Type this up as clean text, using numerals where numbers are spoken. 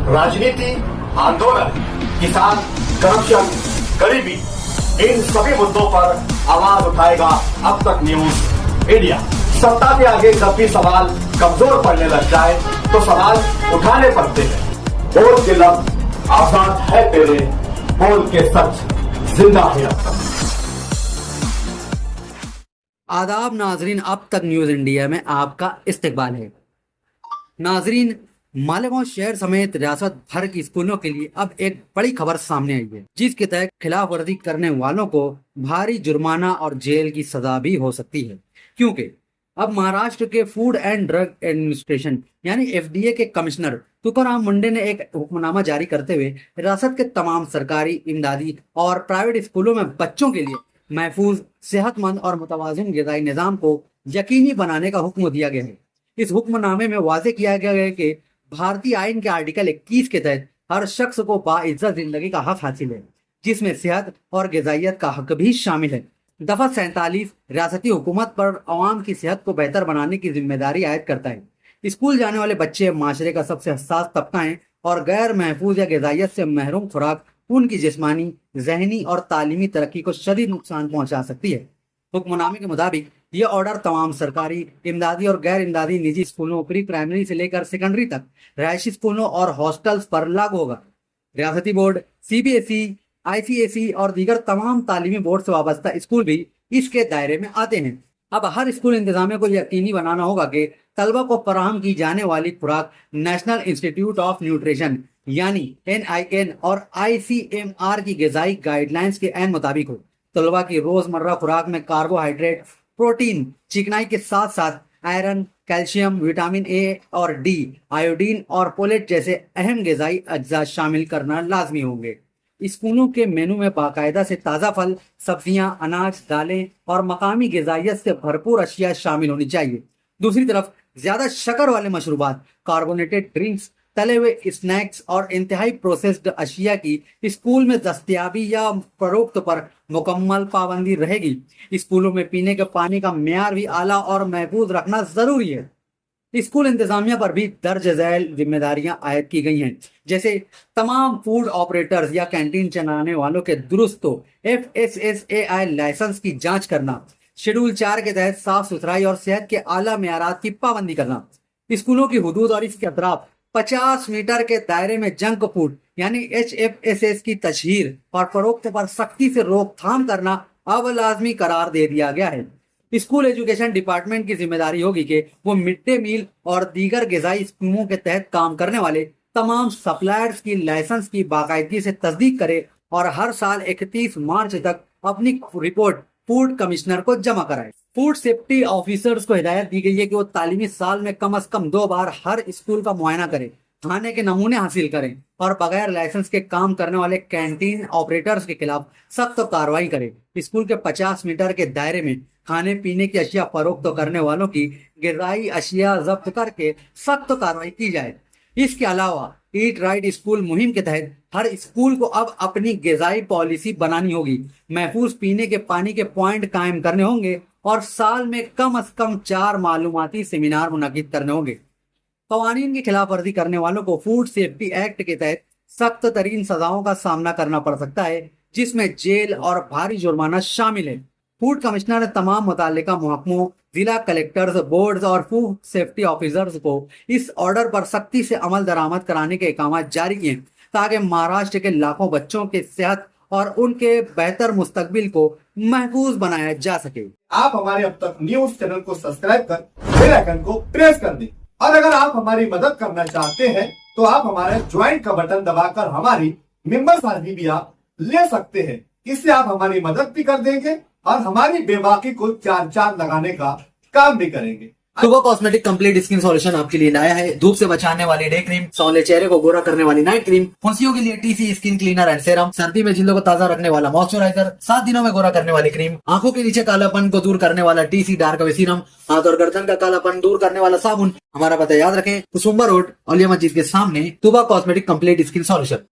राजनीति, आंदोलन, किसान, करप्शन, गरीबी, इन सभी मुद्दों पर आवाज उठाएगा अब तक न्यूज इंडिया। सत्ता के आगे जब भी सवाल कमजोर पड़ने लग जाए तो सवाल उठाने पड़ते हैं। बोल के लफ्ज आजाद है तेरे, बोल के सच जिंदा है अब तक। आदाब नाजरीन, अब तक न्यूज़ इंडिया में आपका इस्तकबाल है। नाजरीन, मालेगांव शहर समेत रियासत भर की स्कूलों के लिए अब एक बड़ी खबर सामने आई है, जिसके तहत खिलाफ वर्जी करने वालों को भारी जुर्माना और जेल की सजा भी हो सकती है, क्योंकि अब महाराष्ट्र के फूड एंड ड्रग एडमिनिस्ट्रेशन यानी FDA के कमिश्नर तुकाराम मुंडे ने एक हुक्मनामा जारी करते हुए रियासत के तमाम सरकारी, इमदादी और प्राइवेट स्कूलों में बच्चों के लिए महफूज, सेहतमंद और मुतवाज़िन ग़िज़ाई निज़ाम को यकीनी बनाने का हुक्म दिया गया है। इस हुक्मनामे में वाज़ेह किया गया है कि भारतीय आइन के आर्टिकल 21 के तहत हर शख्स को बाइज्जत जिंदगी का हक हासिल है, जिसमें सेहत और ग़िज़ाइयत का हक भी शामिल है। दफा 47 रियासती हुकूमत पर अवाम की सेहत को बेहतर बनाने की जिम्मेदारी आयद करता है। स्कूल जाने वाले बच्चे माशरे का सबसे हसास तबका हैं और गैर महफूज या ग़िज़ाइयत से महरूम खुराक उनकी जिस्मानी, जहनी और तालीमी तरक्की को शदीद नुकसान पहुंचा सकती है। हुक्मनामे के मुताबिक ये ऑर्डर तमाम सरकारी, इमदादी और गैर इमदादी निजी स्कूलों, प्री प्राइमरी से लेकर सेकेंडरी तक, रहायशी स्कूलों और हॉस्टल्स पर लागू होगा। रियासती बोर्ड, CBSE, ICSE और दीगर तमाम तालीमी बोर्ड से वाबस्ता स्कूल भी इसके दायरे में आते हैं। अब हर स्कूल इंतजामिया को यकीनी बनाना होगा कि तलबा को फराहम की जाने वाली खुराक नेशनल इंस्टीट्यूट ऑफ न्यूट्रिशन यानी NIN और ICMR की ग़िज़ाई गाइडलाइंस के ऐन मुताबिक हो। तलबा की रोजमर्रा खुराक में कार्बोहाइड्रेट, प्रोटीन, चिकनाई के साथ साथ आयरन, कैल्शियम, विटामिन A और D, आयोडीन और पोलेट जैसे अहम ग़िज़ाई अज्जा शामिल करना लाजमी होंगे। स्कूलों के मेनू में बाकायदा से ताज़ा फल, सब्जियां, अनाज, दालें और मकामी ग़िज़ाइयत से भरपूर अशिया शामिल होनी चाहिए। दूसरी तरफ ज्यादा शक्कर वाले मशरूबात, कार्बोनेटेड ड्रिंक्स, तले हुए स्नैक्स और इंतहाई प्रोसेस्ड अशिया की स्कूल में दस्तयाबी या फरोख्त पर मुकम्मल पाबंदी रहेगी। स्कूलों में पीने के पानी का मेयार भी आला और महफूज रखना जरूरी है। स्कूल इंतजामिया पर भी दर्ज झैल जिम्मेदारियां आयद की गई हैं, जैसे तमाम फूड ऑपरेटर्स या कैंटीन चलाने वालों के दुरुस्त FSSAI लाइसेंस की जांच करना, शेड्यूल 4 के तहत साफ सुथराई और सेहत के आला मेयारात की पाबंदी करना, स्कूलों की हुदूद और इसके अतराफ 50 मीटर के दायरे में जंक फूड यानी HFSS की तशहीर और फरोख्त पर सख्ती से रोकथाम करना अब लाजमी करार दे दिया गया है। स्कूल एजुकेशन डिपार्टमेंट की जिम्मेदारी होगी कि वो मिड डे मील और दीगर ग़िज़ाई स्कीमों के तहत काम करने वाले तमाम सप्लायर्स की लाइसेंस की बाकायदगी से तस्दीक करे और हर साल 31 मार्च तक अपनी रिपोर्ट फूड कमिश्नर को जमा कराए। फूड सेफ्टी ऑफिसर्स को हिदायत दी गई है कि वो तालीमी साल में कम से कम 2 बार हर स्कूल का मुआयना करें, खाने के नमूने हासिल करें और बगैर लाइसेंस के काम करने वाले कैंटीन ऑपरेटर्स के खिलाफ सख्त कार्रवाई करें। स्कूल के 50 मीटर के दायरे में खाने पीने की अशिया फरोख्त करने वालों की ग़िज़ाई अशिया जब्त करके सख्त कार्रवाई की जाए। इसके अलावा ईट राइट स्कूल मुहिम के तहत हर स्कूल को अब अपनी ग़िज़ाई पॉलिसी बनानी होगी। महफूज पीने के पानी के पॉइंट कायम करने होंगे और साल में कम से कम 4 मालूमाती सेमिनार मुनक़िद करने होंगे। क़वानीन की खिलाफ वर्जी करने वालों को फूड सेफ्टी एक्ट के तहत सख्त तरीन सजाओं का सामना करना पड़ सकता है, जिसमें जेल और भारी जुर्माना शामिल है। फूड कमिश्नर ने तमाम मुताल्लिका महकमों, जिला कलेक्टर्स, बोर्ड्स और फूड सेफ्टी ऑफिसर्स को इस ऑर्डर पर सख्ती से अमल दरामद कराने के अहकाम जारी किए ताकि महाराष्ट्र के लाखों बच्चों के सेहत और उनके बेहतर मुस्तकबिल को महफूज बनाया जा सके। आप हमारे अब तक न्यूज चैनल को सब्सक्राइब कर बेल आइकन को प्रेस कर दें और अगर आप हमारी मदद करना चाहते हैं तो आप हमारे ज्वाइन का बटन दबाकर हमारी मेंबर साथी भी आप ले सकते हैं। इससे आप हमारी मदद भी कर देंगे और हमारी बेबाकी को चार चांद लगाने का काम भी करेंगे। तुबा कॉस्मेटिक कंप्लीट स्किन सॉल्यूशन आपके लिए लाया है धूप से बचाने वाली डे क्रीम, सौले चेहरे को गोरा करने वाली नाइट क्रीम, फुंसियों के लिए TC skin cleaner and serum, सर्दी में जिल्दों को ताजा रखने वाला मॉइस्चराइजर, 7 दिनों में गोरा करने वाली क्रीम, आंखों के नीचे कालापन को दूर करने वाला TC डार्क वे सीरम, हाथ और गर्दन का कालापन दूर करने वाला साबुन। हमारा पता याद रखें, कुसुम्बा रोड, औलिया मस्जिद के सामने, तुबा कॉस्मेटिक कंप्लीट स्किन सॉल्यूशन।